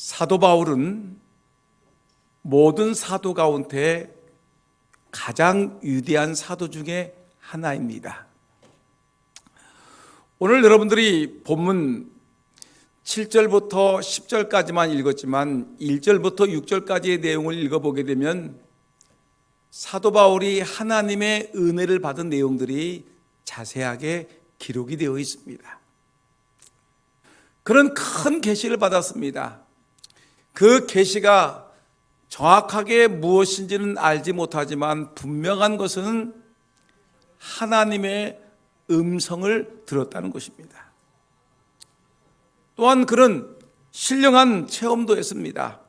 사도 바울은 모든 사도 가운데 가장 위대한 사도 중에 하나입니다. 오늘 여러분들이 본문 7절부터 10절까지만 읽었지만 1절부터 6절까지의 내용을 읽어보게 되면 사도 바울이 하나님의 은혜를 받은 내용들이 자세하게 기록이 되어 있습니다. 그런 큰 계시를 받았습니다. 그 계시가 정확하게 무엇인지는 알지 못하지만 분명한 것은 하나님의 음성을 들었다는 것입니다. 또한 그런 신령한 체험도 했습니다.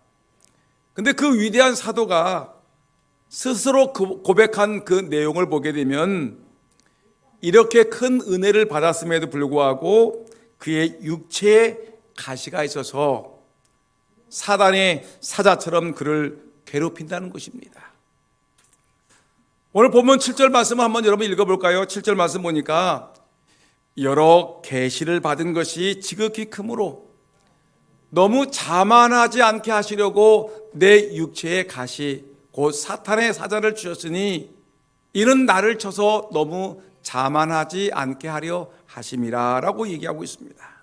그런데 그 위대한 사도가 스스로 고백한 그 내용을 보게 되면 이렇게 큰 은혜를 받았음에도 불구하고 그의 육체에 가시가 있어서 사단의 사자처럼 그를 괴롭힌다는 것입니다. 오늘 본문 7절 말씀을 한번 여러분 읽어볼까요? 7절 말씀 보니까 여러 계시를 받은 것이 지극히 크므로 너무 자만하지 않게 하시려고 내 육체에 가시 곧 사탄의 사자를 주셨으니 이는 나를 쳐서 너무 자만하지 않게 하려 하심이라 라고 얘기하고 있습니다.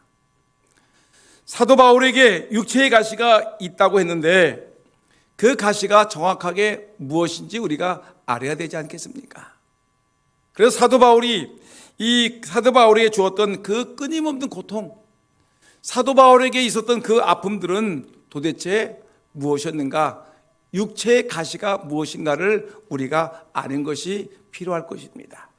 사도 바울에게 육체의 가시가 있다고 했는데 그 가시가 정확하게 무엇인지 우리가 알아야 되지 않겠습니까? 그래서 사도 바울에게 주었던 그 끊임없는 고통, 사도 바울에게 있었던 그 아픔들은 도대체 무엇이었는가? 육체의 가시가 무엇인가를 우리가 아는 것이 필요할 것입니다.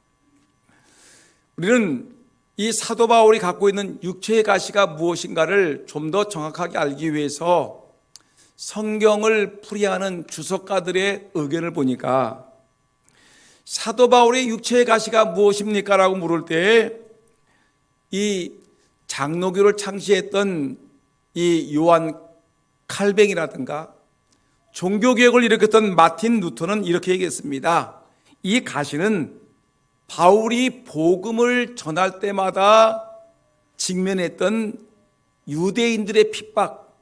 우리는 이 사도 바울이 갖고 있는 육체의 가시가 무엇인가를 좀 더 정확하게 알기 위해서 성경을 풀이하는 주석가들의 의견을 보니까 사도 바울의 육체의 가시가 무엇입니까? 라고 물을 때 이 장로교를 창시했던 이 요한 칼뱅이라든가 종교개혁을 일으켰던 마틴 루터는 이렇게 얘기했습니다. 이 가시는 바울이 복음을 전할 때마다 직면했던 유대인들의 핍박,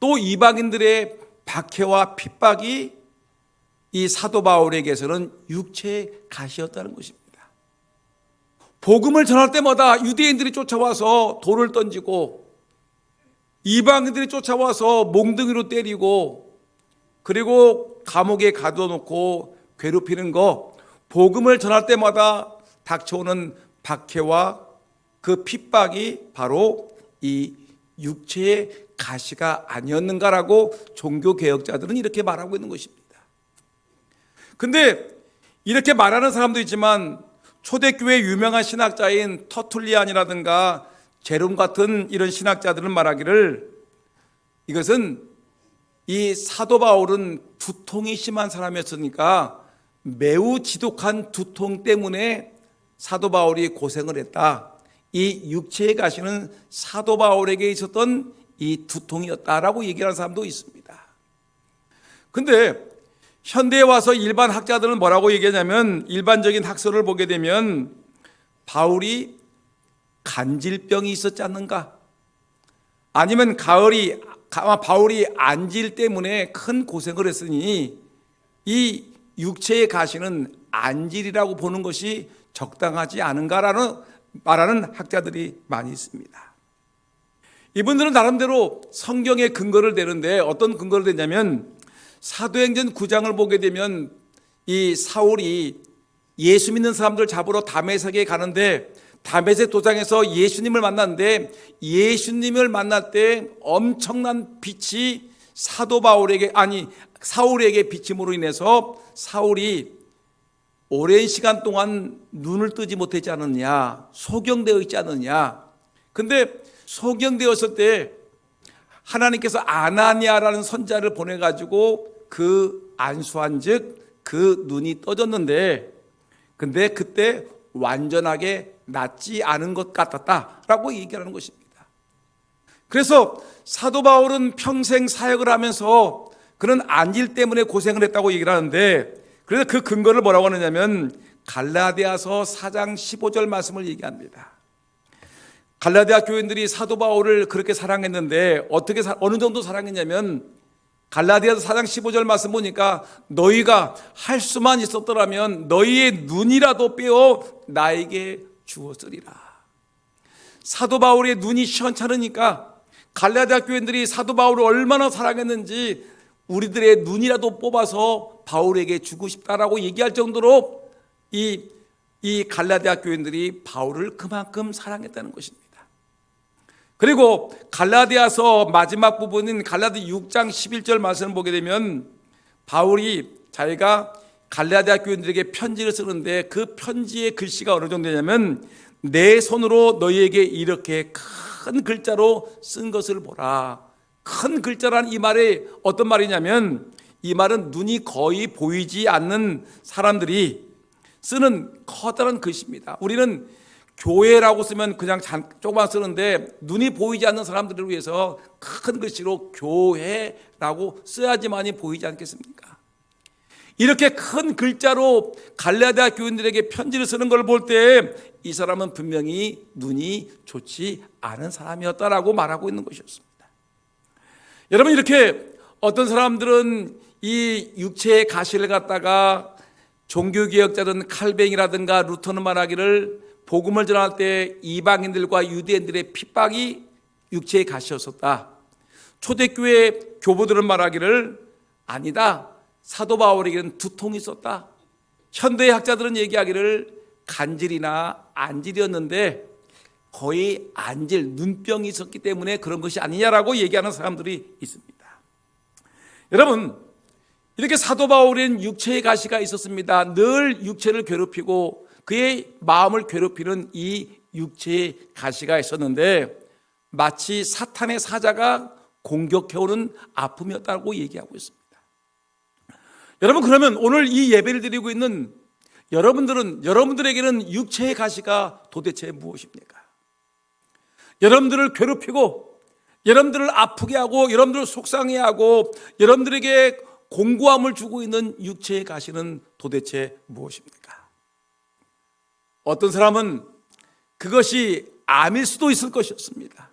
또 이방인들의 박해와 핍박이 이 사도 바울에게서는 육체의 가시였다는 것입니다. 복음을 전할 때마다 유대인들이 쫓아와서 돌을 던지고 이방인들이 쫓아와서 몽둥이로 때리고 그리고 감옥에 가둬놓고 괴롭히는 거, 복음을 전할 때마다 닥쳐오는 박해와 그 핍박이 바로 이 육체의 가시가 아니었는가라고 종교개혁자들은 이렇게 말하고 있는 것입니다. 근데 이렇게 말하는 사람도 있지만 초대교회 유명한 신학자인 터툴리안이라든가 제롬 같은 이런 신학자들은 말하기를 이것은 이 사도 바울은 두통이 심한 사람이었으니까 매우 지독한 두통 때문에 사도 바울이 고생을 했다. 이 육체의 가시는 사도 바울에게 있었던 이 두통이었다라고 얘기하는 사람도 있습니다. 근데 현대에 와서 일반 학자들은 뭐라고 얘기하냐면 일반적인 학설을 보게 되면 바울이 간질병이 있었지 않는가? 아니면 바울이 안질 때문에 큰 고생을 했으니 이 육체의 가시는 안질이라고 보는 것이 적당하지 않은가라는 말하는 학자들이 많이 있습니다. 이분들은 나름대로 성경의 근거를 대는데 어떤 근거를 대냐면 사도행전 9장을 보게 되면 이 사울이 예수 믿는 사람들 잡으러 다메섹에 가는데 다메섹 도장에서 예수님을 만났는데 예수님을 만날 때 엄청난 빛이 사울에게 비침으로 인해서 사울이 오랜 시간 동안 눈을 뜨지 못했지 않느냐, 소경되어 있지 않느냐. 근데 소경되었을 때 하나님께서 아나니아라는 선자를 보내가지고 그 안수한 즉 그 눈이 떠졌는데 근데 그때 완전하게 낫지 않은 것 같았다라고 얘기하는 것입니다. 그래서 사도 바울은 평생 사역을 하면서 그런 안질 때문에 고생을 했다고 얘기를 하는데 그래서 그 근거를 뭐라고 하느냐면 갈라디아서 4장 15절 말씀을 얘기합니다. 갈라디아 교인들이 사도 바울을 그렇게 사랑했는데 어느 정도 사랑했냐면 갈라디아서 4장 15절 말씀 보니까 너희가 할 수만 있었더라면 너희의 눈이라도 빼어 나에게 주었으리라. 사도 바울의 눈이 시원찮으니까 갈라디아 교인들이 사도 바울을 얼마나 사랑했는지 우리들의 눈이라도 뽑아서 바울에게 주고 싶다라고 얘기할 정도로 이 갈라디아 교인들이 바울을 그만큼 사랑했다는 것입니다. 그리고 갈라디아서 마지막 부분인 갈라디 6장 11절 말씀을 보게 되면 바울이 자기가 갈라디아 교인들에게 편지를 쓰는데 그 편지의 글씨가 어느 정도냐면 내 손으로 너희에게 이렇게 큰 글자로 쓴 것을 보라. 큰 글자란 이 말이 어떤 말이냐면 이 말은 눈이 거의 보이지 않는 사람들이 쓰는 커다란 글씨입니다. 우리는 교회라고 쓰면 그냥 조금만 쓰는데 눈이 보이지 않는 사람들을 위해서 큰 글씨로 교회라고 써야지만이 보이지 않겠습니까? 이렇게 큰 글자로 갈라디아 교인들에게 편지를 쓰는 걸 볼 때 이 사람은 분명히 눈이 좋지 않은 사람이었다라고 말하고 있는 것이었습니다. 여러분, 이렇게 어떤 사람들은 이 육체의 가시를 갖다가 종교개혁자든 칼뱅이라든가 루터는 말하기를 복음을 전할 때 이방인들과 유대인들의 핍박이 육체의 가시였었다. 초대교회 교부들은 말하기를 아니다. 사도 바울에게는 두통이 있었다. 현대의 학자들은 얘기하기를 간질이나 안질이었는데 거의 안질, 눈병이 있었기 때문에 그런 것이 아니냐라고 얘기하는 사람들이 있습니다. 여러분, 이렇게 사도 바울은 육체의 가시가 있었습니다. 늘 육체를 괴롭히고 그의 마음을 괴롭히는 이 육체의 가시가 있었는데 마치 사탄의 사자가 공격해오는 아픔이었다고 얘기하고 있습니다. 여러분, 그러면 오늘 이 예배를 드리고 있는 여러분들에게는 육체의 가시가 도대체 무엇입니까? 여러분들을 괴롭히고 여러분들을 아프게 하고 여러분들을 속상해하고 여러분들에게 공고함을 주고 있는 육체의 가시는 도대체 무엇입니까? 어떤 사람은 그것이 암일 수도 있을 것이었습니다.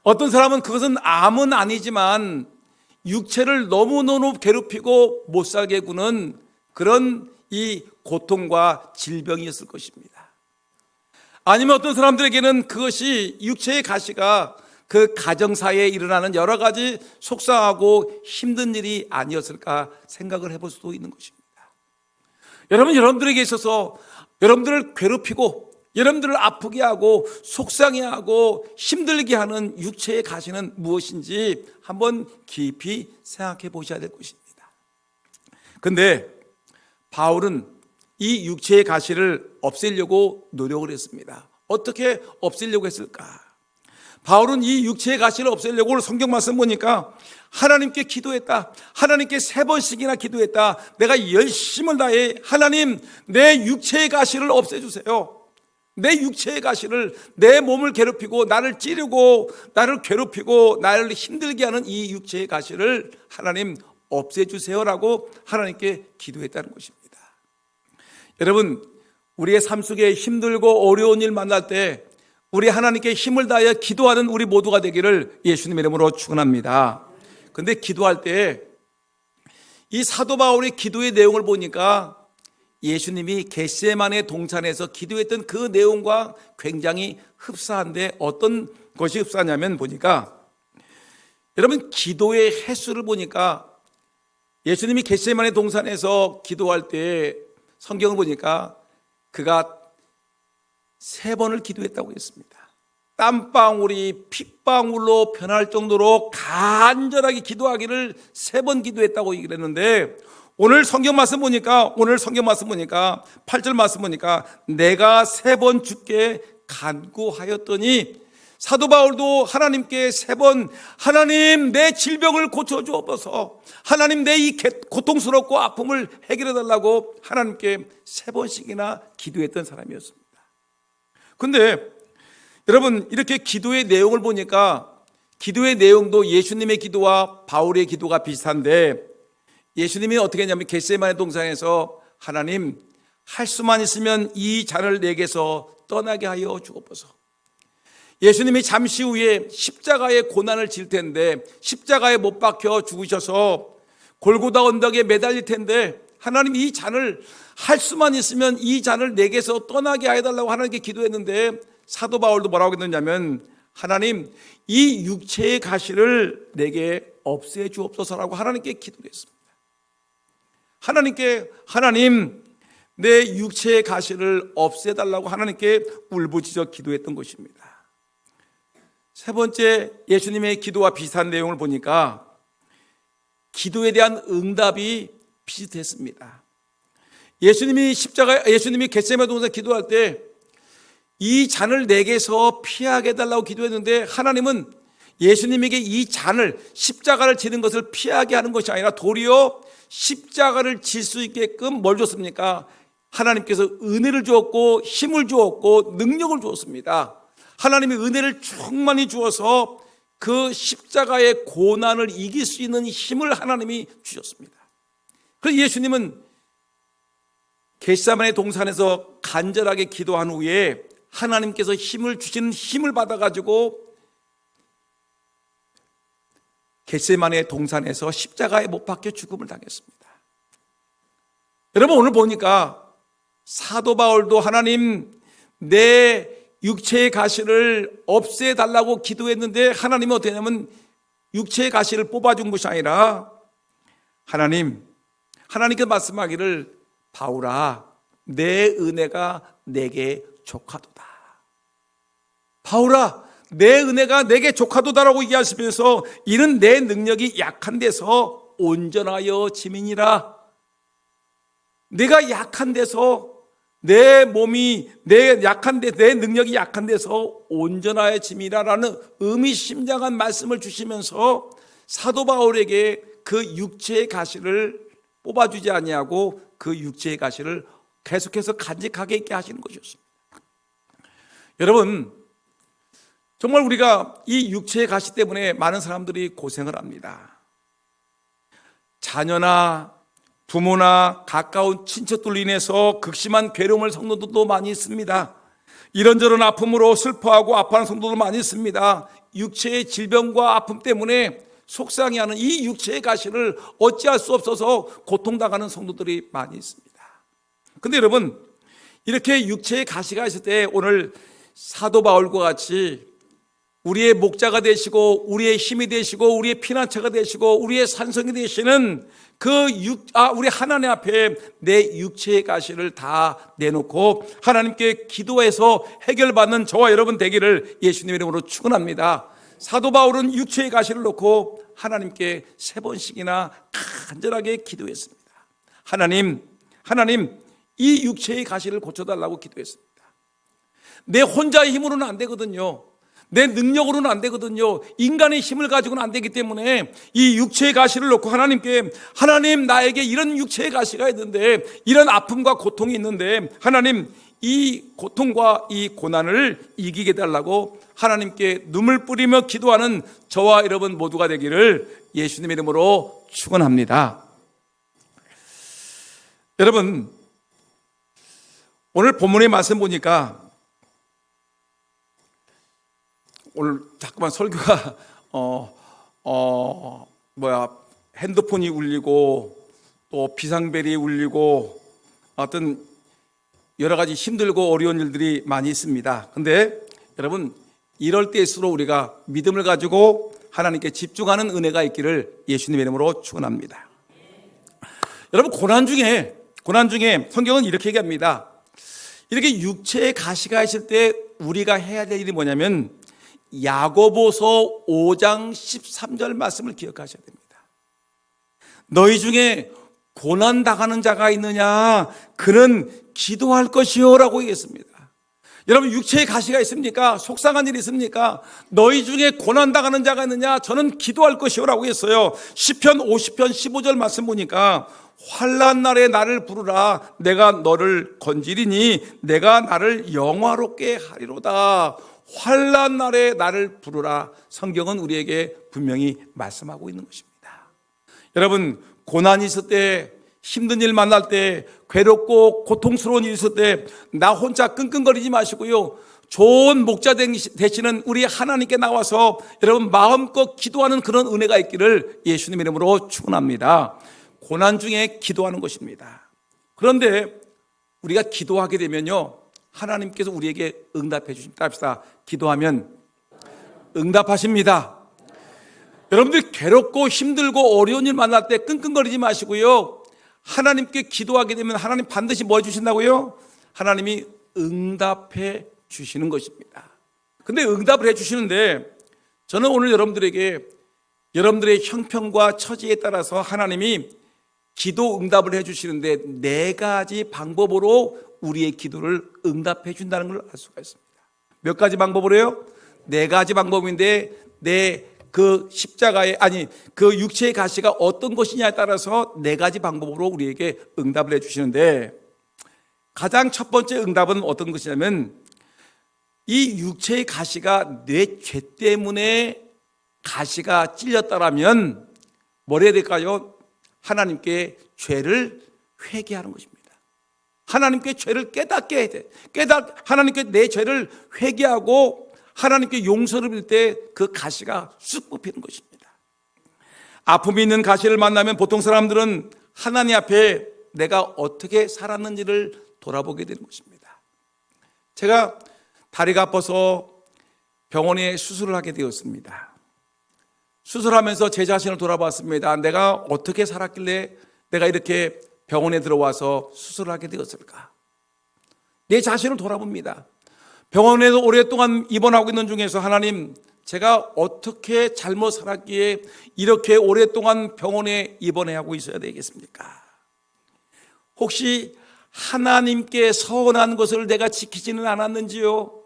어떤 사람은 그것은 암은 아니지만 육체를 너무너무 괴롭히고 못살게 구는 그런 이 고통과 질병이었을 것입니다. 아니면 어떤 사람들에게는 그것이 육체의 가시가 그 가정사에 일어나는 여러 가지 속상하고 힘든 일이 아니었을까 생각을 해볼 수도 있는 것입니다. 여러분들에게 있어서 여러분들을 괴롭히고 여러분들을 아프게 하고 속상해하고 힘들게 하는 육체의 가시는 무엇인지 한번 깊이 생각해 보셔야 될 것입니다. 그런데 바울은 이 육체의 가시를 없애려고 노력을 했습니다. 어떻게 없애려고 했을까? 바울은 이 육체의 가시를 없애려고 오늘 성경 말씀 보니까 하나님께 기도했다. 하나님께 3번씩이나 기도했다. 내가 열심을 다해 하나님 내 육체의 가시를 없애주세요. 내 육체의 가시를, 내 몸을 괴롭히고 나를 찌르고 나를 괴롭히고 나를 힘들게 하는 이 육체의 가시를 하나님 없애주세요라고 하나님께 기도했다는 것입니다. 여러분, 우리의 삶 속에 힘들고 어려운 일 만날 때 우리 하나님께 힘을 다하여 기도하는 우리 모두가 되기를 예수님의 이름으로 축원합니다. 그런데 기도할 때 이 사도 바울의 기도의 내용을 보니까 예수님이 겟세마네 동산에서 기도했던 그 내용과 굉장히 흡사한데 어떤 것이 흡사하냐면 보니까 여러분 기도의 횟수를 보니까 예수님이 겟세마네 동산에서 기도할 때 성경을 보니까 그가 3번을 기도했다고 했습니다. 땀방울이 핏방울로 변할 정도로 간절하게 기도하기를 3번 기도했다고 얘기를 했는데 오늘 성경 말씀 보니까 8절 말씀 보니까 내가 3번 주께 간구하였더니 사도 바울도 하나님께 3번 하나님 내 질병을 고쳐주옵소서 하나님 내 이 고통스럽고 아픔을 해결해 달라고 하나님께 3번씩이나 기도했던 사람이었습니다. 그런데 여러분 이렇게 기도의 내용을 보니까 기도의 내용도 예수님의 기도와 바울의 기도가 비슷한데 예수님이 어떻게 했냐면 겟세마네 동산에서 하나님 할 수만 있으면 이 잔을 내게서 떠나게 하여 주옵소서. 예수님이 잠시 후에 십자가의 고난을 질 텐데, 십자가에 못 박혀 죽으셔서 골고다 언덕에 매달릴 텐데, 하나님 이 잔을 할 수만 있으면 이 잔을 내게서 떠나게 해달라고 하나님께 기도했는데, 사도 바울도 뭐라고 했느냐면, 하나님 이 육체의 가시를 내게 없애 주옵소서라고 하나님께 기도를 했습니다. 하나님 내 육체의 가시를 없애달라고 하나님께 울부짖어 기도했던 것입니다. 세 번째, 예수님의 기도와 비슷한 내용을 보니까 기도에 대한 응답이 비슷했습니다. 예수님이 겟세마네 동산에서 기도할 때 이 잔을 내게서 피하게 해달라고 기도했는데, 하나님은 예수님에게 이 잔을, 십자가를 지는 것을 피하게 하는 것이 아니라 도리어 십자가를 질 수 있게끔 뭘 줬습니까? 하나님께서 은혜를 주었고 힘을 주었고 능력을 주었습니다. 하나님이 은혜를 충만히 주어서 그 십자가의 고난을 이길 수 있는 힘을 하나님이 주셨습니다. 그래서 예수님은 겟세마네 동산에서 간절하게 기도한 후에 하나님께서 힘을 주시는 힘을 받아가지고 겟세마네 동산에서 십자가에 못 박혀 죽음을 당했습니다. 여러분, 오늘 보니까 사도 바울도 하나님 내 육체의 가시를 없애달라고 기도했는데, 하나님은 어떻게 하냐면 육체의 가시를 뽑아준 것이 아니라 하나님께서 말씀하기를, 바울아 내 은혜가 내게 족하도다. 바울아 내 은혜가 내게 족하도다라고 얘기하시면서, 이는 내 능력이 약한 데서 온전하여 짐이니라. 내가 약한 데서, 내 능력이 약한 데서 온전하여 짐이라라는 의미심장한 말씀을 주시면서 사도 바울에게 그 육체의 가시를 뽑아주지 아니하고 그 육체의 가시를 계속해서 간직하게 있게 하시는 것이었습니다. 여러분, 정말 우리가 이 육체의 가시 때문에 많은 사람들이 고생을 합니다. 자녀나 부모나 가까운 친척들로 인해서 극심한 괴로움을 성도들도 많이 있습니다. 이런저런 아픔으로 슬퍼하고 아파하는 성도도 많이 있습니다. 육체의 질병과 아픔 때문에 속상해하는 이 육체의 가시를 어찌할 수 없어서 고통당하는 성도들이 많이 있습니다. 근데 여러분, 이렇게 육체의 가시가 있을 때 오늘 사도 바울과 같이 우리의 목자가 되시고 우리의 힘이 되시고 우리의 피난처가 되시고 우리의 산성이 되시는 우리 하나님 앞에 내 육체의 가시를 다 내놓고 하나님께 기도해서 해결받는 저와 여러분 되기를 예수님의 이름으로 축원합니다. 사도 바울은 육체의 가시를 놓고 하나님께 3번씩이나 간절하게 기도했습니다. 하나님 이 육체의 가시를 고쳐달라고 기도했습니다. 내 혼자의 힘으로는 안 되거든요. 내 능력으로는 안 되거든요. 인간의 힘을 가지고는 안 되기 때문에 이 육체의 가시를 놓고 하나님께, 하나님 나에게 이런 육체의 가시가 있는데, 이런 아픔과 고통이 있는데, 하나님 이 고통과 이 고난을 이기게 달라고 하나님께 눈물 뿌리며 기도하는 저와 여러분 모두가 되기를 예수님의 이름으로 축원합니다. 여러분, 오늘 본문의 말씀 보니까 오늘 자꾸만 설교가 핸드폰이 울리고 또 비상벨이 울리고 어떤 여러 가지 힘들고 어려운 일들이 많이 있습니다. 근데 여러분, 이럴 때일수록 우리가 믿음을 가지고 하나님께 집중하는 은혜가 있기를 예수님의 이름으로 축원합니다. 여러분, 고난 중에 성경은 이렇게 얘기합니다. 이렇게 육체의 가시가 있을 때 우리가 해야 될 일이 뭐냐면 야고보서 5장 13절 말씀을 기억하셔야 됩니다. 너희 중에 고난당하는 자가 있느냐, 그는 기도할 것이요 라고 얘기했습니다. 여러분, 육체의 가시가 있습니까? 속상한 일이 있습니까? 너희 중에 고난당하는 자가 있느냐, 저는 기도할 것이요 라고 했어요. 시편 50편 15절 말씀 보니까 환난 날에 나를 부르라, 내가 너를 건지리니 내가 나를 영화롭게 하리로다. 환난 날에 나를 부르라. 성경은 우리에게 분명히 말씀하고 있는 것입니다. 여러분, 고난이 있을 때, 힘든 일 만날 때, 괴롭고 고통스러운 일이 있을 때 나 혼자 끙끙거리지 마시고요, 좋은 목자 되시는 우리 하나님께 나와서 여러분 마음껏 기도하는 그런 은혜가 있기를 예수님 이름으로 축원합니다. 고난 중에 기도하는 것입니다. 그런데 우리가 기도하게 되면요, 하나님께서 우리에게 응답해 주십니다. 합시다. 기도하면 응답하십니다. 여러분들 괴롭고 힘들고 어려운 일 만날 때 끙끙거리지 마시고요, 하나님께 기도하게 되면 하나님 반드시 뭐 해주신다고요? 하나님이 응답해 주시는 것입니다. 근데 응답을 해 주시는데, 저는 오늘 여러분들에게 여러분들의 형편과 처지에 따라서 하나님이 기도 응답을 해 주시는데 4가지 방법으로 우리의 기도를 응답해 준다는 걸 알 수가 있습니다. 몇 가지 방법으로요? 4가지 방법인데, 그 십자가의, 그 육체의 가시가 어떤 것이냐에 따라서 4가지 방법으로 우리에게 응답을 해 주시는데, 가장 첫 번째 응답은 어떤 것이냐면, 이 육체의 가시가 내 죄 때문에 가시가 찔렸다라면 뭘 해야 될까요? 하나님께 죄를 회개하는 것입니다. 하나님께 죄를 깨닫게 해야 돼. 하나님께 내 죄를 회개하고 하나님께 용서를 빌 때 그 가시가 쑥 뽑히는 것입니다. 아픔이 있는 가시를 만나면 보통 사람들은 하나님 앞에 내가 어떻게 살았는지를 돌아보게 되는 것입니다. 제가 다리가 아파서 병원에 수술을 하게 되었습니다. 수술하면서 제 자신을 돌아봤습니다. 내가 어떻게 살았길래 내가 이렇게 병원에 들어와서 수술을 하게 되었을까? 내 자신을 돌아봅니다. 병원에서 오랫동안 입원하고 있는 중에서, 하나님, 제가 어떻게 잘못 살았기에 이렇게 오랫동안 병원에 입원해 하고 있어야 되겠습니까? 혹시 하나님께 서운한 것을 내가 지키지는 않았는지요?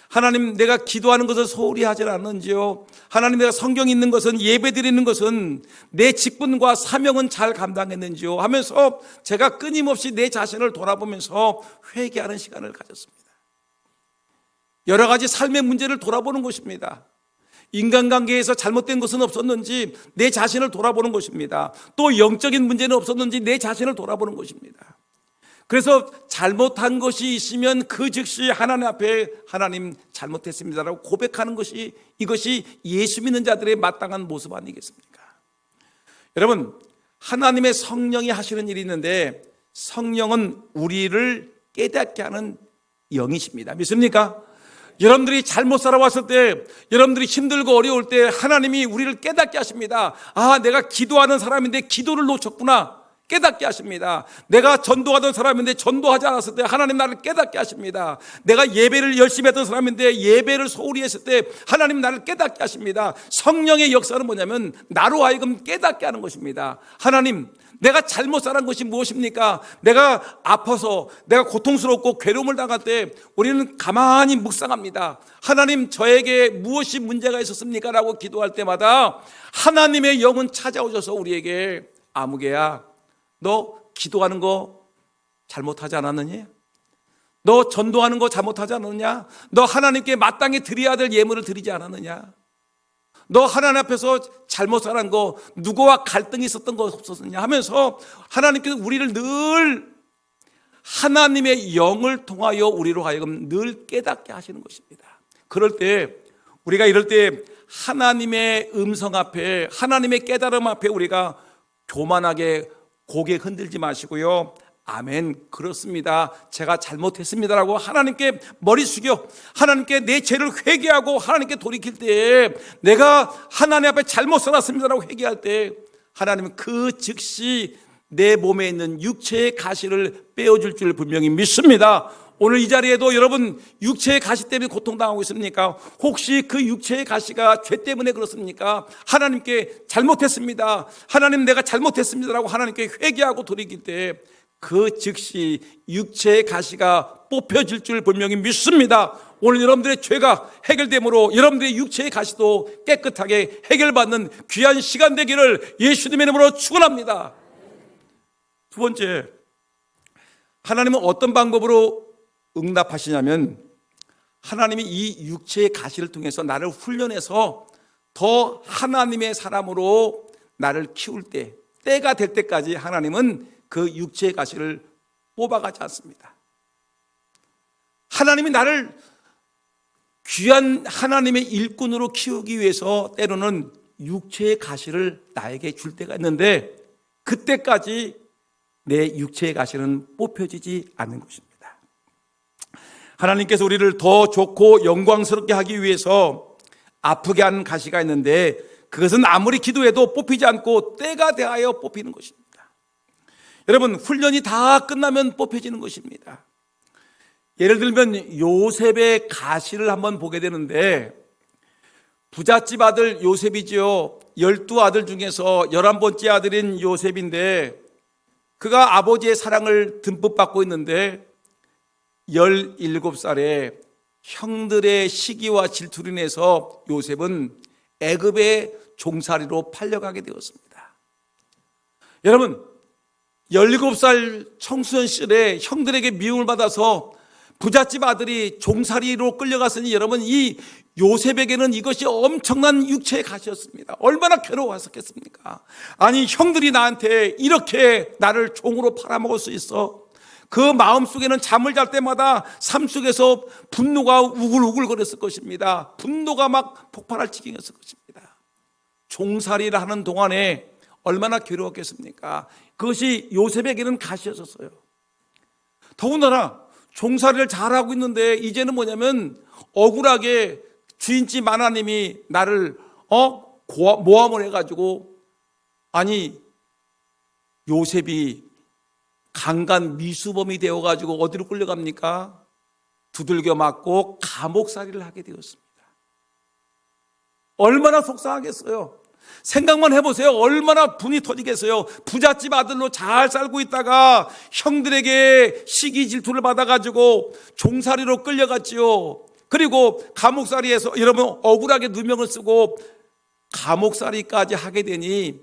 하나님, 내가 기도하는 것을 소홀히 하지 않았는지요? 하나님, 내가 성경 읽는 것은, 예배 드리는 것은, 내 직분과 사명은 잘 감당했는지요? 하면서 제가 끊임없이 내 자신을 돌아보면서 회개하는 시간을 가졌습니다. 여러 가지 삶의 문제를 돌아보는 것입니다. 인간관계에서 잘못된 것은 없었는지 내 자신을 돌아보는 것입니다. 또 영적인 문제는 없었는지 내 자신을 돌아보는 것입니다. 그래서 잘못한 것이 있으면 그 즉시 하나님 앞에, 하나님 잘못했습니다라고 고백하는 것이, 이것이 예수 믿는 자들의 마땅한 모습 아니겠습니까? 여러분, 하나님의 성령이 하시는 일이 있는데, 성령은 우리를 깨닫게 하는 영이십니다. 믿습니까? 여러분들이 잘못 살아왔을 때, 여러분들이 힘들고 어려울 때 하나님이 우리를 깨닫게 하십니다. 아, 내가 기도하는 사람인데 기도를 놓쳤구나, 깨닫게 하십니다. 내가 전도하던 사람인데 전도하지 않았을 때 하나님 나를 깨닫게 하십니다. 내가 예배를 열심히 했던 사람인데 예배를 소홀히 했을 때 하나님 나를 깨닫게 하십니다. 성령의 역사는 뭐냐면 나로 하여금 깨닫게 하는 것입니다. 하나님, 내가 잘못 살은 것이 무엇입니까? 내가 아파서, 내가 고통스럽고 괴로움을 당할 때 우리는 가만히 묵상합니다. 하나님, 저에게 무엇이 문제가 있었습니까? 라고 기도할 때마다 하나님의 영은 찾아오셔서 우리에게, 아무개야, 너 기도하는 거 잘못하지 않았느냐? 너 전도하는 거 잘못하지 않았느냐? 너 하나님께 마땅히 드려야 될 예물을 드리지 않았느냐? 너 하나님 앞에서 잘못 살은 거, 누구와 갈등이 있었던 거 없었느냐? 하면서 하나님께서 우리를 늘 하나님의 영을 통하여 우리로 하여금 늘 깨닫게 하시는 것입니다. 그럴 때, 우리가 이럴 때 하나님의 음성 앞에, 하나님의 깨달음 앞에 우리가 교만하게 고개 흔들지 마시고요, 아멘, 그렇습니다, 제가 잘못했습니다라고 하나님께 머리 숙여 하나님께 내 죄를 회개하고 하나님께 돌이킬 때, 내가 하나님 앞에 잘못 살았습니다라고 회개할 때 하나님은 그 즉시 내 몸에 있는 육체의 가시를 빼어줄 줄 분명히 믿습니다. 오늘 이 자리에도 여러분 육체의 가시 때문에 고통당하고 있습니까? 혹시 그 육체의 가시가 죄 때문에 그렇습니까? 하나님께 잘못했습니다, 하나님 내가 잘못했습니다라고 하나님께 회개하고 돌이킬 때 그 즉시 육체의 가시가 뽑혀질 줄 분명히 믿습니다. 오늘 여러분들의 죄가 해결됨으로 여러분들의 육체의 가시도 깨끗하게 해결받는 귀한 시간 되기를 예수님의 이름으로 축원합니다. 두 번째, 하나님은 어떤 방법으로 응답하시냐면, 하나님이 이 육체의 가시를 통해서 나를 훈련해서 더 하나님의 사람으로 나를 키울 때, 때가 될 때까지 하나님은 그 육체의 가시를 뽑아가지 않습니다. 하나님이 나를 귀한 하나님의 일꾼으로 키우기 위해서 때로는 육체의 가시를 나에게 줄 때가 있는데, 그때까지 내 육체의 가시는 뽑혀지지 않는 것입니다. 하나님께서 우리를 더 좋고 영광스럽게 하기 위해서 아프게 하는 가시가 있는데, 그것은 아무리 기도해도 뽑히지 않고 때가 대하여 뽑히는 것입니다. 여러분, 훈련이 다 끝나면 뽑혀지는 것입니다. 예를 들면 요셉의 가시를 한번 보게 되는데, 부잣집 아들 요셉이지요. 12아들 중에서 11번째 아들인 요셉인데, 그가 아버지의 사랑을 듬뿍 받고 있는데 17살에 형들의 시기와 질투로 인해서 요셉은 애굽의 종살이로 팔려가게 되었습니다. 여러분, 17살 청소년 시절에 형들에게 미움을 받아서 부잣집 아들이 종살이로 끌려갔으니, 여러분, 이 요셉에게는 이것이 엄청난 육체의 가시였습니다. 얼마나 괴로워했었겠습니까? 아니, 형들이 나한테 이렇게 나를 종으로 팔아먹을 수 있어? 그 마음속에는 잠을 잘 때마다 삶 속에서 분노가 우글우글 거렸을 것입니다. 분노가 막 폭발할 지경이었을 것입니다. 종살이를 하는 동안에 얼마나 괴로웠겠습니까? 그것이 요셉에게는 가시였었어요. 더군다나 종살이를 잘하고 있는데 이제는 뭐냐면 억울하게 주인집 하나님이 나를 모함을 해가지고, 아니, 요셉이 강간 미수범이 되어가지고 어디로 끌려갑니까? 두들겨 맞고 감옥살이를 하게 되었습니다. 얼마나 속상하겠어요. 생각만 해보세요. 얼마나 분이 터지겠어요. 부잣집 아들로 잘 살고 있다가 형들에게 시기 질투를 받아가지고 종살이로 끌려갔지요. 그리고 감옥살이에서 여러분 억울하게 누명을 쓰고 감옥살이까지 하게 되니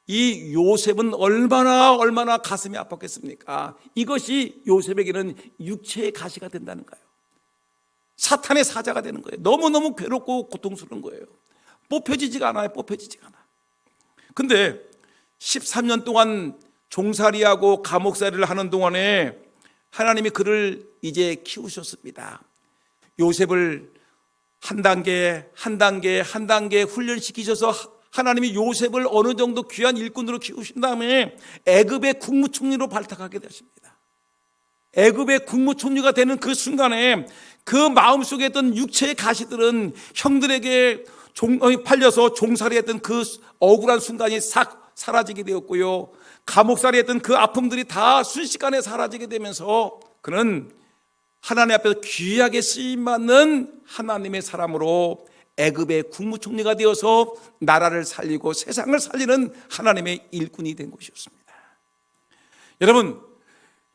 이 요셉은 얼마나 가슴이 아팠겠습니까? 이것이 요셉에게는 육체의 가시가 된다는 거예요. 사탄의 사자가 되는 거예요. 너무너무 괴롭고 고통스러운 거예요. 뽑혀지지가 않아요. 뽑혀지지가 않아. 근데 13년 동안 종살이하고 감옥살이를 하는 동안에 하나님이 그를 이제 키우셨습니다. 요셉을 한 단계 훈련시키셔서 하나님이 요셉을 어느 정도 귀한 일꾼으로 키우신 다음에 애굽의 국무총리로 발탁하게 되십니다. 애굽의 국무총리가 되는 그 순간에 그 마음속에 있던 육체의 가시들은 형들에게 팔려서 종살이했던 그 억울한 순간이 싹 사라지게 되었고요. 감옥살이했던 그 아픔들이 다 순식간에 사라지게 되면서 그는 하나님 앞에서 귀하게 쓰임받는 하나님의 사람으로 애굽의 국무총리가 되어서 나라를 살리고 세상을 살리는 하나님의 일꾼이 된 것이었습니다. 여러분,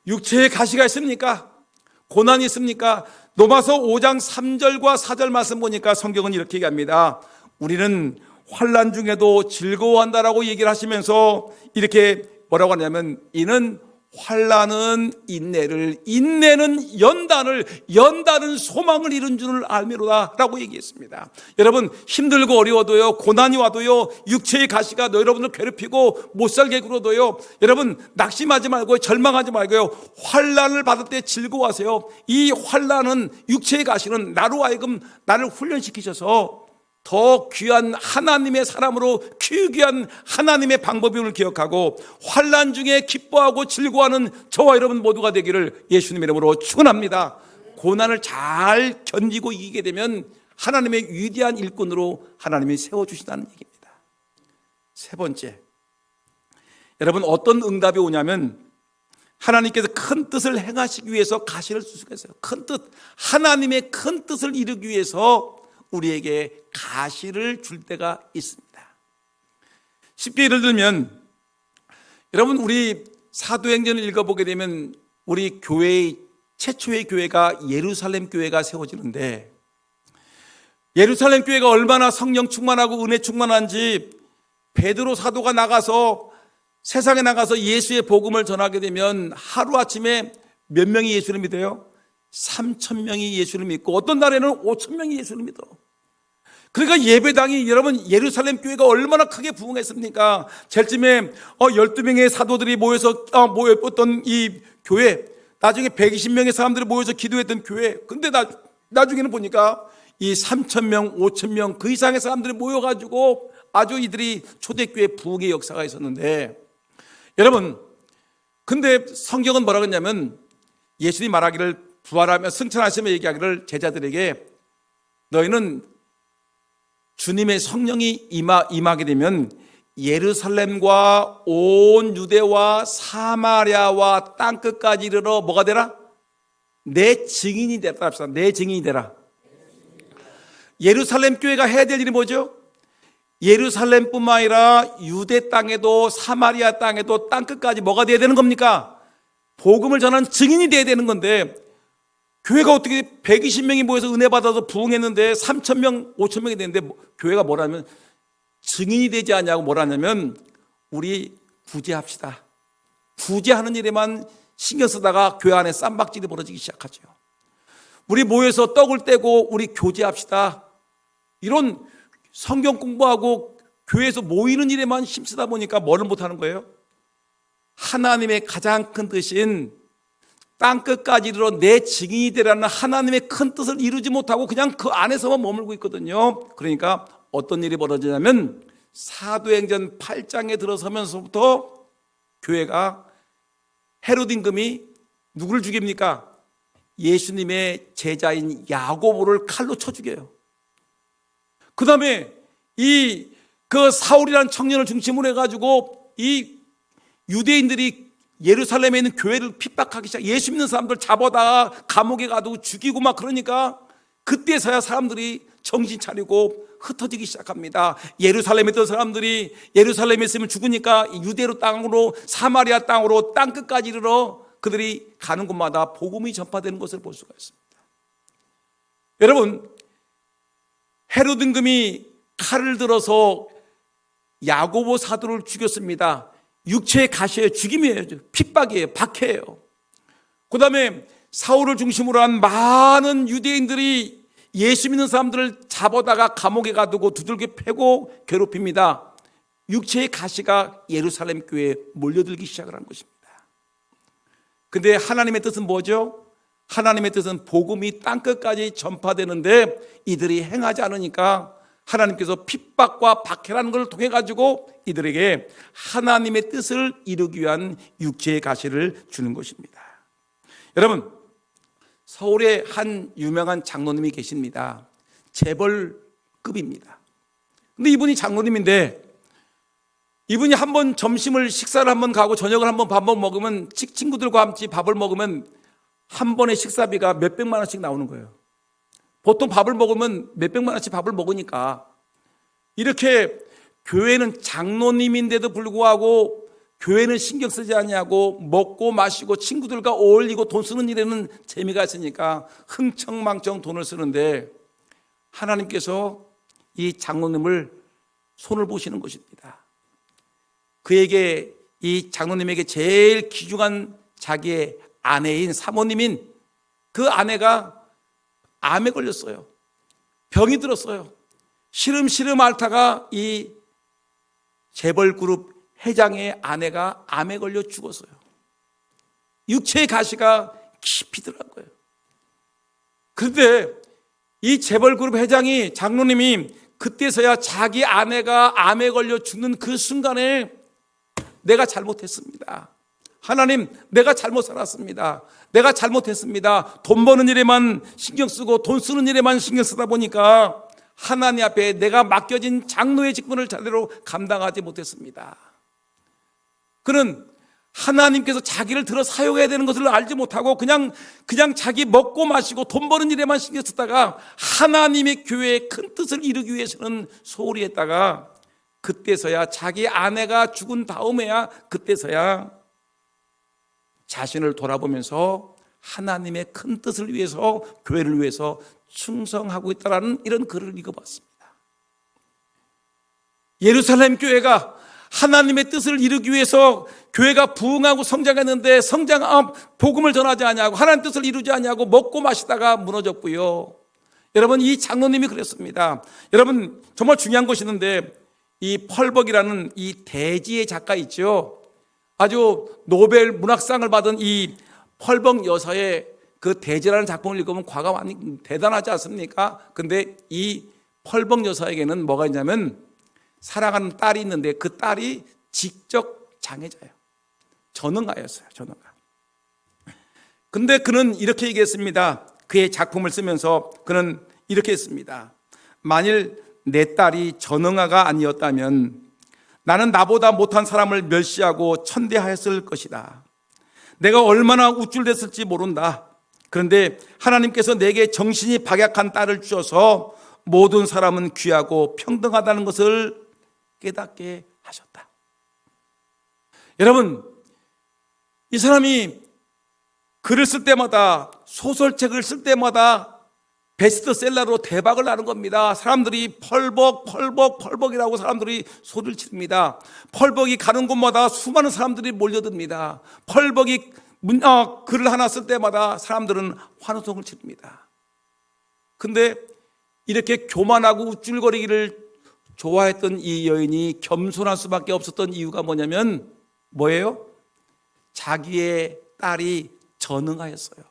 육체의 가시가 있습니까? 고난이 있습니까? 로마서 5장 3절과 4절 말씀 보니까 성경은 이렇게 얘기합니다. 우리는 환난 중에도 즐거워한다라고 얘기를 하시면서 이렇게 뭐라고 하냐면, 이는 환난은 인내를, 인내는 연단은 소망을 이룬 줄을 알미로다 라고 얘기했습니다. 여러분, 힘들고 어려워도요, 고난이 와도요, 육체의 가시가 여러분을 괴롭히고 못살게 굴어도요, 여러분 낙심하지 말고요, 절망하지 말고요, 환난을 받을 때 즐거워하세요. 이 환난은, 육체의 가시는 나로 하여금 나를 훈련시키셔서 더 귀한 하나님의 사람으로 키우기 위한 하나님의 방법임을 기억하고 환난 중에 기뻐하고 즐거워하는 저와 여러분 모두가 되기를 예수님 이름으로 축원합니다. 고난을 잘 견디고 이기게 되면 하나님의 위대한 일꾼으로 하나님이 세워주신다는 얘기입니다. 세 번째, 여러분 어떤 응답이 오냐면 하나님께서 큰 뜻을 행하시기 위해서 가시를 쓰시겠어요. 큰 뜻, 하나님의 큰 뜻을 이루기 위해서 우리에게 가시를 줄 때가 있습니다. 쉽게 예를 들면, 여러분 우리 사도행전을 읽어보게 되면 우리 교회의 최초의 교회가 예루살렘 교회가 세워지는데, 예루살렘 교회가 얼마나 성령 충만하고 은혜 충만한지 베드로 사도가 나가서 세상에 나가서 예수의 복음을 전하게 되면 하루아침에 몇 명이 예수를 믿어요? 3,000명이 예수를 믿고 어떤 날에는 5,000명이 예수를 믿어. 그러니까 예배당이, 여러분 예루살렘 교회가 얼마나 크게 부흥했습니까? 제일쯤에 12명의 사도들이 모였던 이 교회, 나중에 120명의 사람들이 모여서 기도했던 교회. 근데 나중에는 보니까 이 3,000명, 5,000명 그 이상의 사람들이 모여가지고 아주 이들이 초대교회 부흥의 역사가 있었는데, 여러분, 근데 성경은 뭐라고 했냐면, 예수님이 말하기를, 부활하며 승천하시며 얘기하기를 제자들에게, 너희는 주님의 성령이 임하게 되면 예루살렘과 온 유대와 사마리아와 땅끝까지 이르러 뭐가 되라? 내 증인이 되라 합시다. 내 증인이 되라. 예루살렘 교회가 해야 될 일이 뭐죠? 예루살렘뿐만 아니라 유대 땅에도 사마리아 땅에도 땅끝까지 뭐가 돼야 되는 겁니까? 복음을 전하는 증인이 돼야 되는 건데, 교회가 어떻게 120명이 모여서 은혜 받아서 부흥했는데 3,000명, 5,000명이 됐는데 교회가 뭐라면 증인이 되지 않냐고 뭐라냐면, 우리 구제합시다. 구제하는 일에만 신경 쓰다가 교회 안에 쌈박질이 벌어지기 시작하죠. 우리 모여서 떡을 떼고 우리 교제합시다. 이런 성경 공부하고 교회에서 모이는 일에만 힘쓰다 보니까 뭐를 못하는 거예요? 하나님의 가장 큰 뜻인 땅끝까지 이르러 내 증인이 되라는 하나님의 큰 뜻을 이루지 못하고 그냥 그 안에서만 머물고 있거든요. 그러니까 어떤 일이 벌어지냐면, 사도행전 8장에 들어서면서부터 교회가 헤롯 임금이 누구를 죽입니까? 예수님의 제자인 야고보를 칼로 쳐 죽여요. 그 다음에 그 사울이라는 청년을 중심으로 해가지고 이 유대인들이 예루살렘에 있는 교회를 핍박하기 시작. 예수 믿는 사람들 잡아다가 감옥에 가두고 죽이고 막 그러니까 그때서야 사람들이 정신 차리고 흩어지기 시작합니다. 예루살렘에 있던 사람들이 예루살렘에 있으면 죽으니까 유대로 땅으로 사마리아 땅으로 땅끝까지 이르러 그들이 가는 곳마다 복음이 전파되는 것을 볼 수가 있습니다. 여러분, 헤롯 임금이 칼을 들어서 야고보 사도를 죽였습니다. 육체의 가시예요. 죽임이에요. 핍박이에요. 박해예요. 그 다음에 사울을 중심으로 한 많은 유대인들이 예수 믿는 사람들을 잡아다가 감옥에 가두고 두들겨 패고 괴롭힙니다. 육체의 가시가 예루살렘 교회에 몰려들기 시작을 한 것입니다. 근데 하나님의 뜻은 뭐죠? 하나님의 뜻은 복음이 땅끝까지 전파되는데 이들이 행하지 않으니까 하나님께서 핍박과 박해라는 것을 통해 가지고 이들에게 하나님의 뜻을 이루기 위한 육체의 가시를 주는 것입니다. 여러분, 서울에 한 유명한 장로님이 계십니다. 재벌급입니다. 근데 이분이 장로님인데, 이분이 한번 점심을 식사를 한번 가고 저녁을 한번 밥 먹으면, 친구들과 함께 밥을 먹으면 한 번의 식사비가 몇백만 원씩 나오는 거예요. 보통 밥을 먹으면 몇백만 원씩 밥을 먹으니까, 이렇게 교회는 장로님인데도 불구하고 교회는 신경 쓰지 않냐고 먹고 마시고 친구들과 어울리고 돈 쓰는 일에는 재미가 있으니까 흥청망청 돈을 쓰는데, 하나님께서 이 장로님을 손을 보시는 것입니다. 그에게, 이 장로님에게 제일 귀중한 자기의 아내인 사모님인 그 아내가 암에 걸렸어요. 병이 들었어요. 시름시름 앓다가 이 재벌그룹 회장의 아내가 암에 걸려 죽었어요. 육체의 가시가 깊이 들어간 거예요. 그런데 이 재벌그룹 회장이, 장로님이 그때서야 자기 아내가 암에 걸려 죽는 그 순간에 내가 잘못했습니다. 하나님, 내가 잘못 살았습니다. 내가 잘못했습니다. 돈 버는 일에만 신경 쓰고 돈 쓰는 일에만 신경 쓰다 보니까 하나님 앞에 내가 맡겨진 장로의 직분을 제대로 감당하지 못했습니다. 그는 하나님께서 자기를 들어 사용해야 되는 것을 알지 못하고 그냥 자기 먹고 마시고 돈 버는 일에만 신경 쓰다가 하나님의 교회의 큰 뜻을 이루기 위해서는 소홀히 했다가, 그때서야 자기 아내가 죽은 다음에야 그때서야 자신을 돌아보면서 하나님의 큰 뜻을 위해서, 교회를 위해서 충성하고 있다라는 이런 글을 읽어봤습니다. 예루살렘 교회가 하나님의 뜻을 이루기 위해서 교회가 부흥하고 성장했는데 복음을 전하지 않냐고, 하나님 뜻을 이루지 않냐고 먹고 마시다가 무너졌고요. 여러분, 이 장로님이 그랬습니다. 여러분, 정말 중요한 것이 있는데, 이 펄벅이라는 이 대지의 작가 있죠. 아주 노벨 문학상을 받은 이 펄벅 여사의 그 대제라는 작품을 읽으면 과가 많이 대단하지 않습니까? 근데 이 펄벅 여사에게는 뭐가 있냐면 사랑하는 딸이 있는데 그 딸이 지적 장애자예요. 전능아였어요. 전능아. 근데 그는 이렇게 얘기했습니다. 그의 작품을 쓰면서 그는 이렇게 했습니다. 만일 내 딸이 전능아가 아니었다면 나는 나보다 못한 사람을 멸시하고 천대하였을 것이다. 내가 얼마나 우쭐댔을지 모른다. 그런데 하나님께서 내게 정신이 박약한 딸을 주셔서 모든 사람은 귀하고 평등하다는 것을 깨닫게 하셨다. 여러분, 이 사람이 글을 쓸 때마다, 소설책을 쓸 때마다 베스트셀러로 대박을 나는 겁니다. 사람들이 펄벅이라고 사람들이 소리를 칩니다. 펄벅이 가는 곳마다 수많은 사람들이 몰려듭니다. 펄벅이 글을 하나 쓸 때마다 사람들은 환호성을 칩니다. 근데 이렇게 교만하고 우쭐거리기를 좋아했던 이 여인이 겸손할 수밖에 없었던 이유가 뭐냐면 뭐예요? 자기의 딸이 전능하였어요.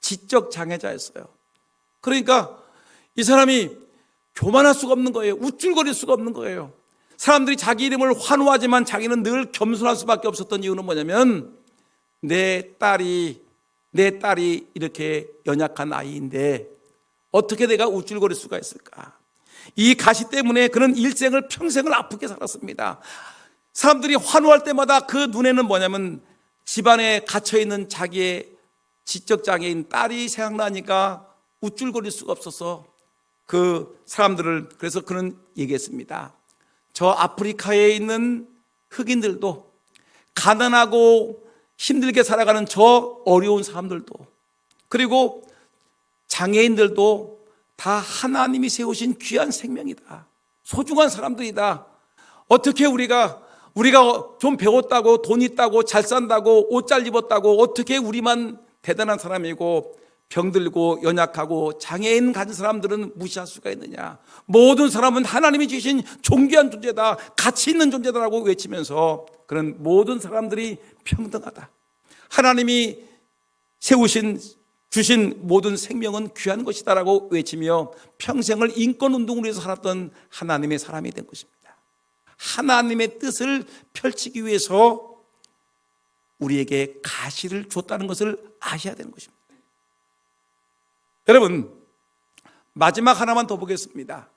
지적 장애자였어요. 그러니까 이 사람이 교만할 수가 없는 거예요. 우쭐거릴 수가 없는 거예요. 사람들이 자기 이름을 환호하지만 자기는 늘 겸손할 수밖에 없었던 이유는 뭐냐면 내 딸이 이렇게 연약한 아이인데 어떻게 내가 우쭐거릴 수가 있을까? 이 가시 때문에 그는 일생을 평생을 아프게 살았습니다. 사람들이 환호할 때마다 그 눈에는 뭐냐면 집안에 갇혀있는 자기의 지적장애인 딸이 생각나니까 우쭐거릴 수가 없어서 그 사람들을, 그래서 그는 얘기했습니다. 저 아프리카에 있는 흑인들도, 가난하고 힘들게 살아가는 저 어려운 사람들도, 그리고 장애인들도 다 하나님이 세우신 귀한 생명이다. 소중한 사람들이다. 어떻게 우리가 좀 배웠다고, 돈 있다고, 잘 산다고, 옷 잘 입었다고 어떻게 우리만 대단한 사람이고 병들고 연약하고 장애인 가진 사람들은 무시할 수가 있느냐. 모든 사람은 하나님이 주신 존귀한 존재다, 가치 있는 존재다라고 외치면서 그런 모든 사람들이 평등하다, 하나님이 주신 모든 생명은 귀한 것이다라고 외치며 평생을 인권운동을 위해서 살았던 하나님의 사람이 된 것입니다. 하나님의 뜻을 펼치기 위해서 우리에게 가시를 줬다는 것을 아셔야 되는 것입니다. 여러분, 마지막 하나만 더 보겠습니다.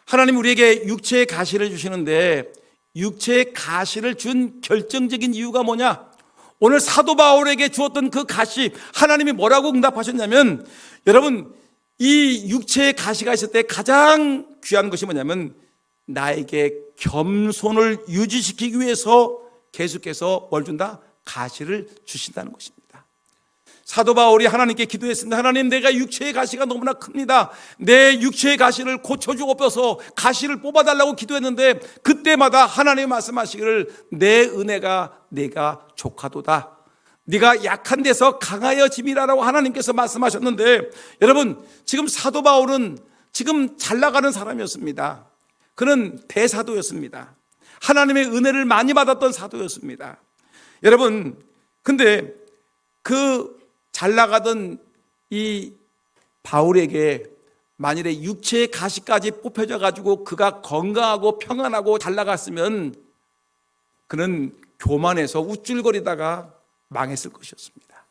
하나님 우리에게 육체의 가시를 주시는데 육체의 가시를 준 결정적인 이유가 뭐냐? 오늘 사도 바울에게 주었던 그 가시, 하나님이 뭐라고 응답하셨냐면, 여러분, 이 육체의 가시가 있을 때 가장 귀한 것이 뭐냐면 나에게 겸손을 유지시키기 위해서 계속해서 뭘 준다? 가시를 주신다는 것입니다. 사도 바울이 하나님께 기도했습니다. 하나님, 내가 육체의 가시가 너무나 큽니다. 내 육체의 가시를 고쳐주옵소서. 가시를 뽑아달라고 기도했는데 그때마다 하나님이 말씀하시기를 내 은혜가 내가 족하도다. 네가 약한 데서 강하여짐이라고 하나님께서 말씀하셨는데, 여러분, 지금 사도 바울은 지금 잘 나가는 사람이었습니다. 그는 대사도였습니다. 하나님의 은혜를 많이 받았던 사도였습니다. 여러분, 근데 그 잘 나가던 이 바울에게 만일에 육체의 가시까지 뽑혀져 가지고 그가 건강하고 평안하고 잘 나갔으면 그는 교만해서 우쭐거리다가 망했을 것이었습니다.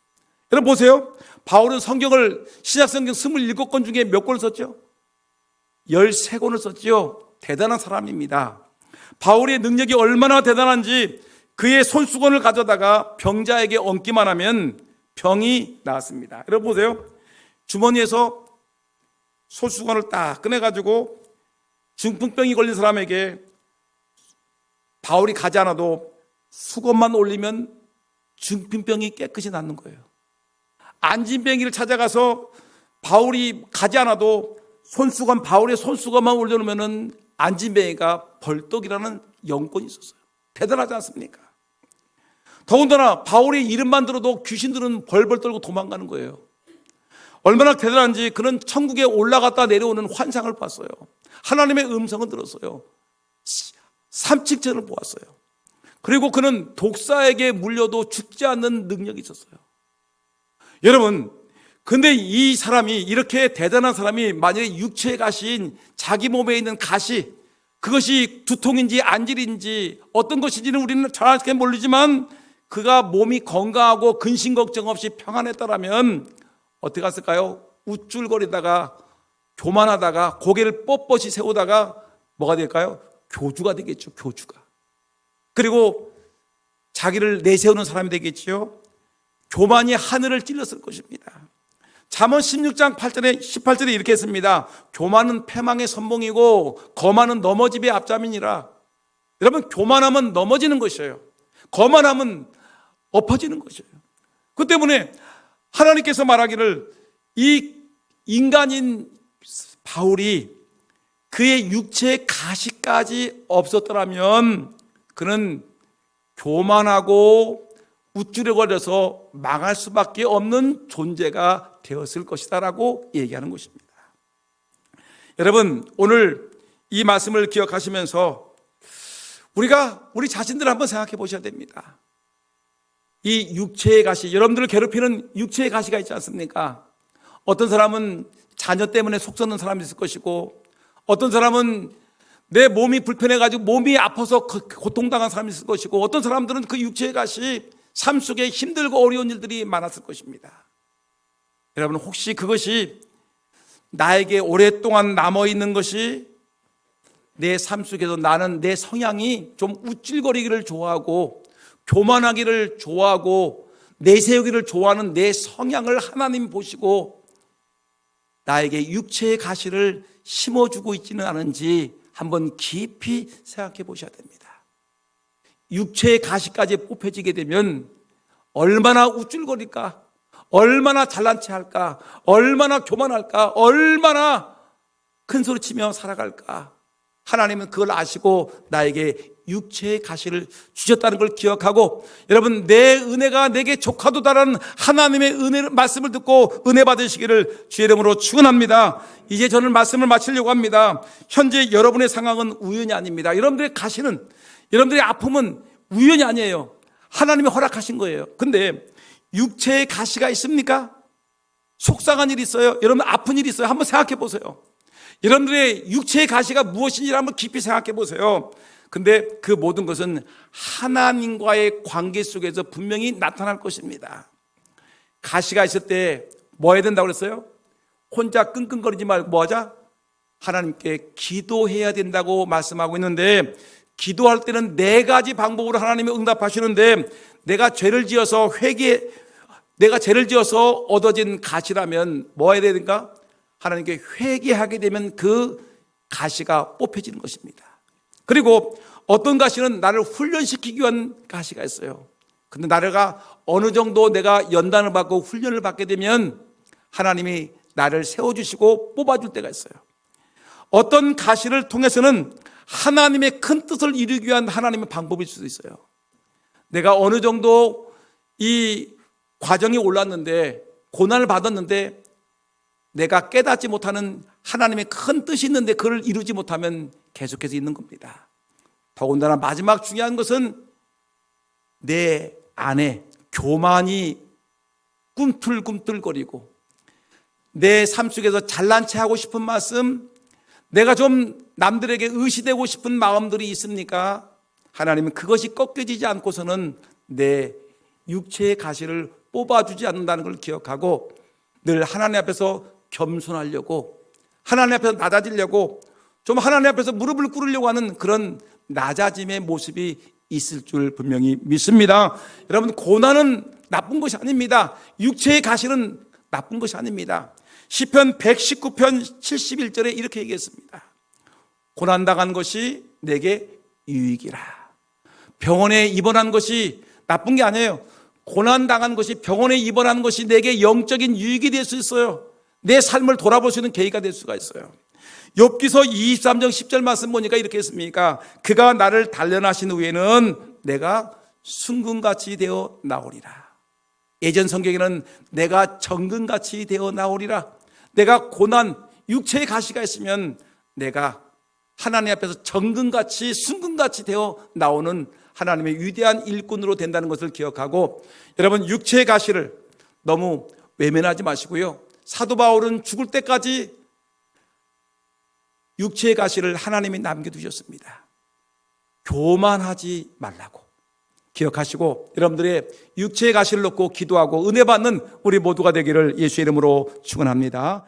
여러분 보세요. 바울은 성경을, 신약성경 27권 중에 몇 권을 썼죠? 13권을 썼죠. 대단한 사람입니다. 바울의 능력이 얼마나 대단한지 그의 손수건을 가져다가 병자에게 얹기만 하면 병이 나았습니다. 여러분 보세요. 주머니에서 손수건을 딱 꺼내가지고 중풍병이 걸린 사람에게 바울이 가지 않아도 수건만 올리면 중풍병이 깨끗이 낫는 거예요. 안진뱅이를 찾아가서 바울이 가지 않아도 바울의 손수건만 올려놓으면 안진뱅이가 벌떡이라는 영권이 있었어요. 대단하지 않습니까? 더군다나 바울의 이름만 들어도 귀신들은 벌벌 떨고 도망가는 거예요. 얼마나 대단한지 그는 천국에 올라갔다 내려오는 환상을 봤어요. 하나님의 음성을 들었어요. 삼칙전을 보았어요. 그리고 그는 독사에게 물려도 죽지 않는 능력이 있었어요. 여러분, 근데 이 사람이, 이렇게 대단한 사람이 만약에 육체의 가시인 자기 몸에 있는 가시, 그것이 두통인지 안질인지 어떤 것인지는 우리는 정확하게 모르지만 그가 몸이 건강하고 근심 걱정 없이 평안했다라면 어떻게 했을까요? 우쭐거리다가 교만하다가 고개를 뻣뻣이 세우다가 뭐가 될까요? 교주가 되겠죠. 교주가. 그리고 자기를 내세우는 사람이 되겠지요. 교만이 하늘을 찔렀을 것입니다. 잠언 16장 18절에 이렇게 했습니다. 교만은 패망의 선봉이고 거만은 넘어짐의 앞잠이니라. 여러분, 교만하면 넘어지는 것이에요. 거만하면 엎어지는 것이에요. 그 때문에 하나님께서 말하기를 이 인간인 바울이 그의 육체의 가시까지 없었더라면 그는 교만하고 우쭐거려서 망할 수밖에 없는 존재가 되었을 것이다라고 얘기하는 것입니다. 여러분, 오늘 이 말씀을 기억하시면서 우리 자신들을 한번 생각해 보셔야 됩니다. 이 육체의 가시, 여러분들을 괴롭히는 육체의 가시가 있지 않습니까? 어떤 사람은 자녀 때문에 속 썩는 사람이 있을 것이고, 어떤 사람은 내 몸이 불편해가지고 몸이 아파서 고통당한 사람이 있을 것이고, 어떤 사람들은 그 육체의 가시, 삶 속에 힘들고 어려운 일들이 많았을 것입니다. 여러분, 혹시 그것이 나에게 오랫동안 남아있는 것이 내 삶 속에서 나는 내 성향이 좀 우쭐거리기를 좋아하고 교만하기를 좋아하고 내세우기를 좋아하는 내 성향을 하나님 보시고 나에게 육체의 가시를 심어주고 있지는 않은지 한번 깊이 생각해 보셔야 됩니다. 육체의 가시까지 뽑혀지게 되면 얼마나 우쭐거릴까, 얼마나 잘난 체 할까, 얼마나 교만할까, 얼마나 큰 소리 치며 살아갈까. 하나님은 그걸 아시고 나에게 육체의 가시를 주셨다는 걸 기억하고, 여러분, 내 은혜가 내게 족하도다라는 하나님의 은혜 말씀을 듣고 은혜 받으시기를 주의 이름으로 축원합니다. 이제 저는 말씀을 마치려고 합니다. 현재 여러분의 상황은 우연이 아닙니다. 여러분들의 가시는, 여러분들의 아픔은 우연이 아니에요. 하나님이 허락하신 거예요. 근데 육체의 가시가 있습니까? 속상한 일이 있어요? 여러분, 아픈 일이 있어요? 한번 생각해 보세요. 여러분들의 육체의 가시가 무엇인지를 한번 깊이 생각해 보세요. 근데 그 모든 것은 하나님과의 관계 속에서 분명히 나타날 것입니다. 가시가 있을 때 뭐 해야 된다고 그랬어요? 혼자 끙끙거리지 말고 뭐 하자? 하나님께 기도해야 된다고 말씀하고 있는데, 기도할 때는 4가지 방법으로 하나님이 응답하시는데, 내가 죄를 지어서 얻어진 가시라면 뭐 해야 되는가? 하나님께 회개하게 되면 그 가시가 뽑혀지는 것입니다. 그리고 어떤 가시는 나를 훈련시키기 위한 가시가 있어요. 근데 나를 어느 정도 내가 연단을 받고 훈련을 받게 되면 하나님이 나를 세워주시고 뽑아줄 때가 있어요. 어떤 가시를 통해서는 하나님의 큰 뜻을 이루기 위한 하나님의 방법일 수도 있어요. 내가 어느 정도 이 과정이 올랐는데, 고난을 받았는데 내가 깨닫지 못하는 하나님의 큰 뜻이 있는데 그걸 이루지 못하면 계속해서 있는 겁니다. 더군다나 마지막 중요한 것은 내 안에 교만이 꿈틀꿈틀거리고 내 삶 속에서 잘난 체 하고 싶은 말씀, 내가 좀 남들에게 의시되고 싶은 마음들이 있습니까? 하나님은 그것이 꺾여지지 않고서는 내 육체의 가시를 뽑아주지 않는다는 걸 기억하고 늘 하나님 앞에서 겸손하려고, 하나님 앞에서 낮아지려고, 좀 하나님 앞에서 무릎을 꿇으려고 하는 그런 낮아짐의 모습이 있을 줄 분명히 믿습니다. 여러분, 고난은 나쁜 것이 아닙니다. 육체의 가시는 나쁜 것이 아닙니다. 시편 119편 71절에 이렇게 얘기했습니다. 고난당한 것이 내게 유익이라. 병원에 입원한 것이 나쁜 게 아니에요. 고난당한 것이, 병원에 입원한 것이 내게 영적인 유익이 될 수 있어요. 내 삶을 돌아볼 수 있는 계기가 될 수가 있어요. 욥기서 23장 10절 말씀 보니까 이렇게 했습니까? 그가 나를 단련하신 후에는 내가 순금같이 되어 나오리라. 예전 성경에는 내가 정금같이 되어 나오리라. 내가 고난, 육체의 가시가 있으면 내가 하나님 앞에서 정금같이 순금같이 되어 나오는 하나님의 위대한 일꾼으로 된다는 것을 기억하고, 여러분, 육체의 가시를 너무 외면하지 마시고요. 사도 바울은 죽을 때까지 육체의 가시를 하나님이 남겨두셨습니다. 교만하지 말라고 기억하시고 여러분들의 육체의 가시를 놓고 기도하고 은혜 받는 우리 모두가 되기를 예수의 이름으로 축원합니다.